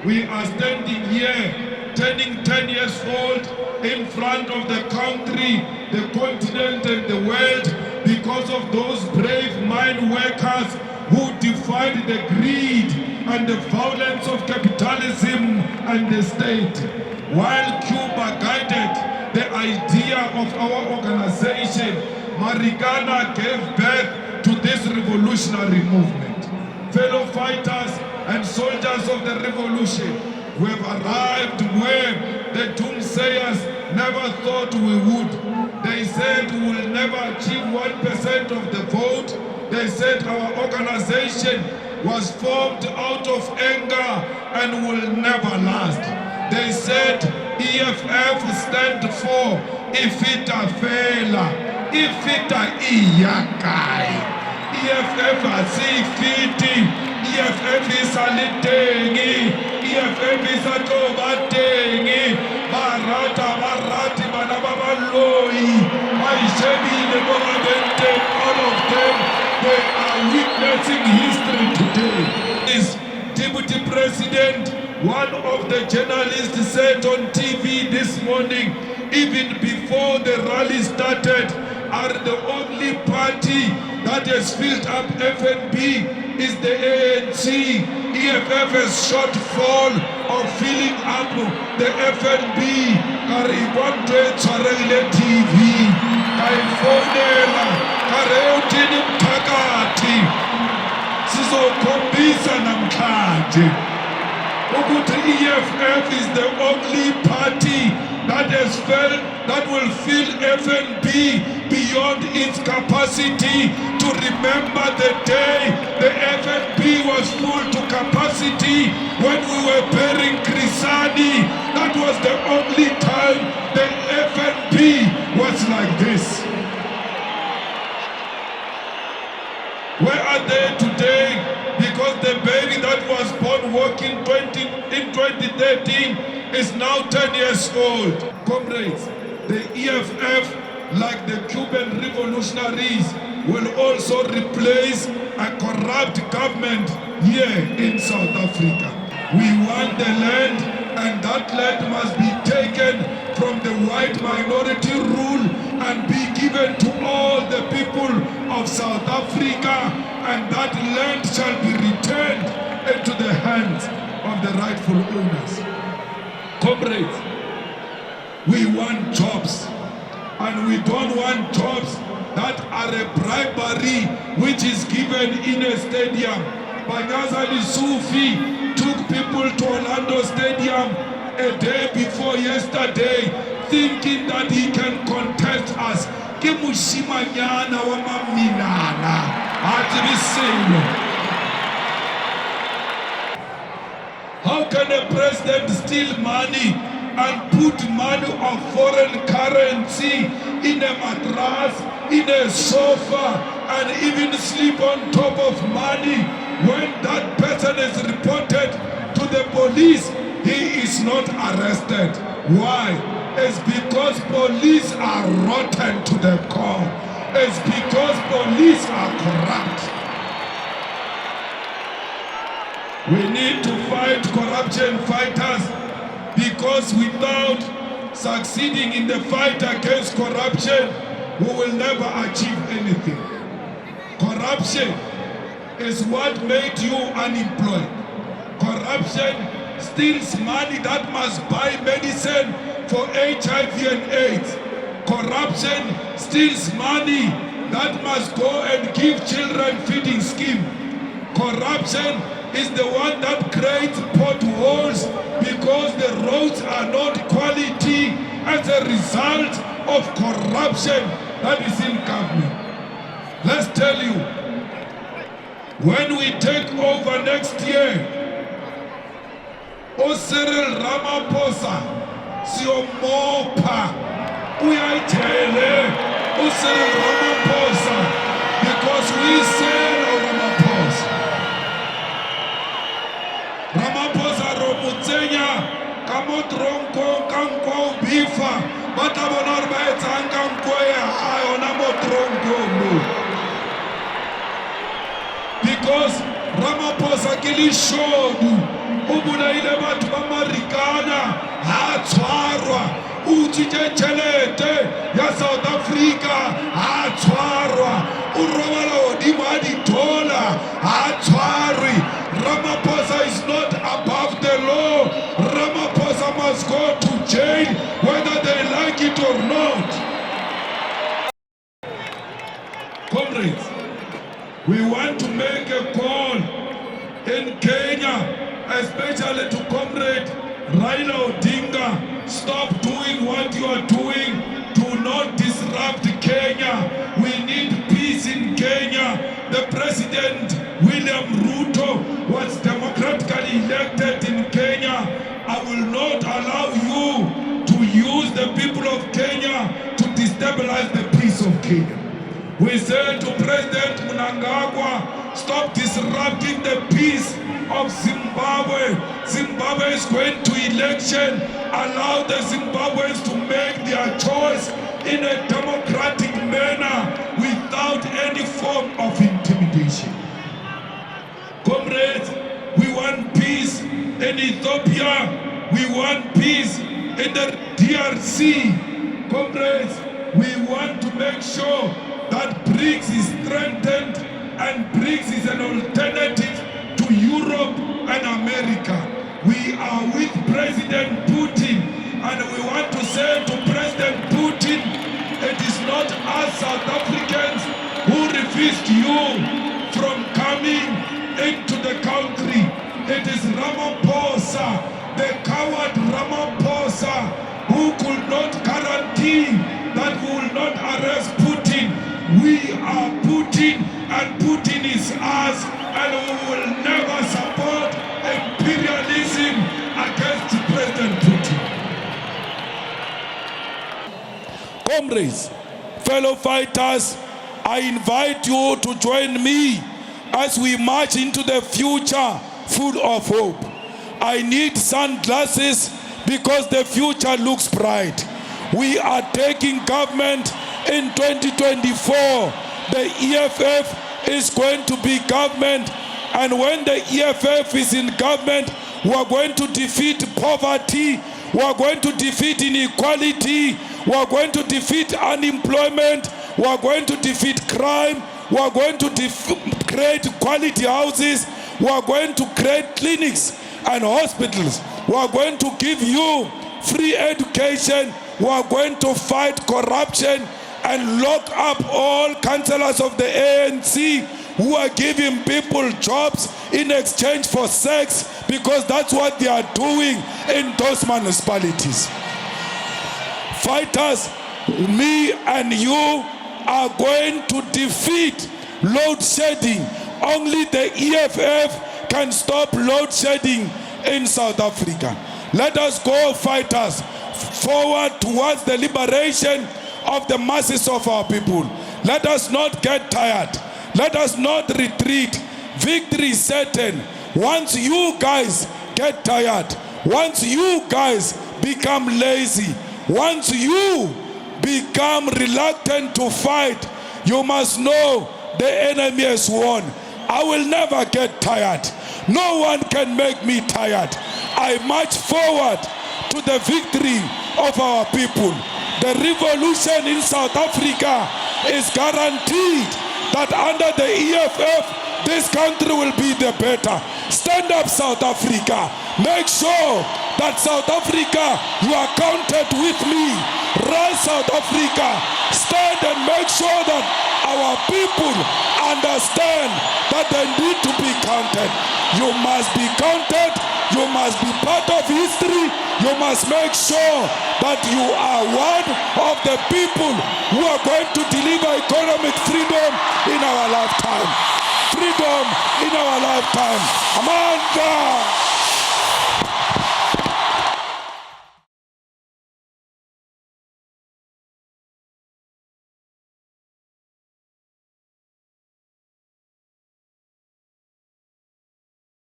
We are standing here, turning 10 years old in front of the country, the continent and the world because of those brave mine workers who defied the greed and the violence of capitalism and the state. While Cuba guided the idea of our organization, Marikana gave birth to this revolutionary movement. Fellow fighters and soldiers of the revolution, we have arrived where the doomsayers never thought we would. They said we will never achieve 1% of the vote. They said our organization was formed out of anger and will never last. They said EFF stand for Ifita Fela, Ifita Iyakai. EFF asifiti, EFF isalithengi, EFF isatobathengi, barati bana babaloyi, bayishebile bobabente, all of them, they are witnessing history today. Is Deputy President, one of the journalists said on TV this morning, even before the rally started, are the only party that has filled up FNB is the ANC. EFF has shortfall of filling up the FNB. Karibonde Charele TV. Kaifonela. Kareutini Mtakati. Sizo Kombisa Namkati. EFF is the only party that will fill FNB beyond its capacity. To remember the day the FNB was full to capacity when we were burying Grisani. That was the only time the FNB was like this. Where are they today? Because the baby that was born working in 2013 is now 10 years old. Comrades, the EFF, like the Cuban revolutionaries, will also replace a corrupt government here in South Africa. We want the land, and that land must be taken from the white minority rule and be given to all the people of South Africa, and that land shall be returned into the hands of the rightful owners. Comrades, we want jobs, and we don't want jobs that are a bribery which is given in a stadium. Banyazali Sufi took people to Orlando Stadium a day before yesterday, thinking that he can contest us. Kimushimanyana wa maminana. How can a president steal money and put money of foreign currency in a mattress, in a sofa, and even sleep on top of money? When that person is reported to the police, he is not arrested. Why? It's because police are rotten to the core. It's because police are corrupt. We need to fight corruption fighters, because without succeeding in the fight against corruption, we will never achieve anything. Corruption is what made you unemployed. Corruption steals money that must buy medicine for HIV and AIDS. Corruption steals money that must go and give children feeding scheme. Corruption is the one that creates potholes because the roads are not quality as a result of corruption that is in government. Let's tell you, when we take over next year, Cyril Ramaphosa, Siomopa, Uyayithele, Cyril Ramaphosa, because we say Ramaphosa. Ramaphosa Romutsenya, Kamotronko, Kanko, Bifa, Batabonor Baetan, Kankoya, Ayonamotronko. Because Ramaphosa Kili showed o bolaile batho ba marikana ha tshwarwa, o utswitse tšhelete ya South Africa ha tshwarwa, o robala godimo a dithola ha tshwarwe. Ramaphosa is not above the law. Ramaphosa must go to jail whether they like it or not. Comrades, we want to make a call in Kenya, especially to Comrade Raila Odinga. Stop doing what you are doing. Do not disrupt Kenya. We need peace in Kenya. The President, William Ruto, was democratically elected in Kenya. I will not allow you to use the people of Kenya to destabilize the peace of Kenya. We say to President Mnangagwa, stop disrupting the peace of Zimbabwe. Zimbabwe is going to election. Allow the Zimbabweans to make their choice in a democratic manner without any form of intimidation. Comrades, we want peace in Ethiopia. We want peace in the DRC. Comrades, we want to make sure that BRICS is strengthened, and BRICS is an alternative to Europe and America. We are with President Putin, and we want to say to President Putin, it is not us South Africans who refused you from coming into the country. It is Ramaphosa, the coward Ramaphosa, who could not guarantee that we will not arrest Putin. We are Putin, and Putin is us, and we will never support imperialism against President Putin. Comrades, fellow fighters, I invite you to join me as we march into the future full of hope. I need sunglasses because the future looks bright. We are taking government in 2024. The EFF is going to be government, and when the EFF is in government, we are going to defeat poverty, we are going to defeat inequality, we are going to defeat unemployment, we are going to defeat crime, we are going to create quality houses, we are going to create clinics and hospitals, we are going to give you free education, we are going to fight corruption and lock up all councillors of the ANC who are giving people jobs in exchange for sex, because that's what they are doing in those municipalities. Fighters, me and you are going to defeat load shedding. Only the EFF can stop load shedding in South Africa. Let us go, fighters, forward towards the liberation of the masses of our people. Let us not get tired. Let us not retreat. Victory is certain. Once you guys get tired, once you guys become lazy, once you become reluctant to fight, you must know the enemy has won. I will never get tired. No one can make me tired. I march forward to the victory of our people. The revolution in South Africa is guaranteed that under the EFF, this country will be the better. Stand up, South Africa. Make sure that South Africa, you are counted with me. Rise, South Africa. Stand and make sure that our people understand that they need to be counted. You must be counted. You must be part of history. You must make sure that you are one of the people who are going to deliver economic freedom in our lifetime. Freedom in our lifetime. Amanda!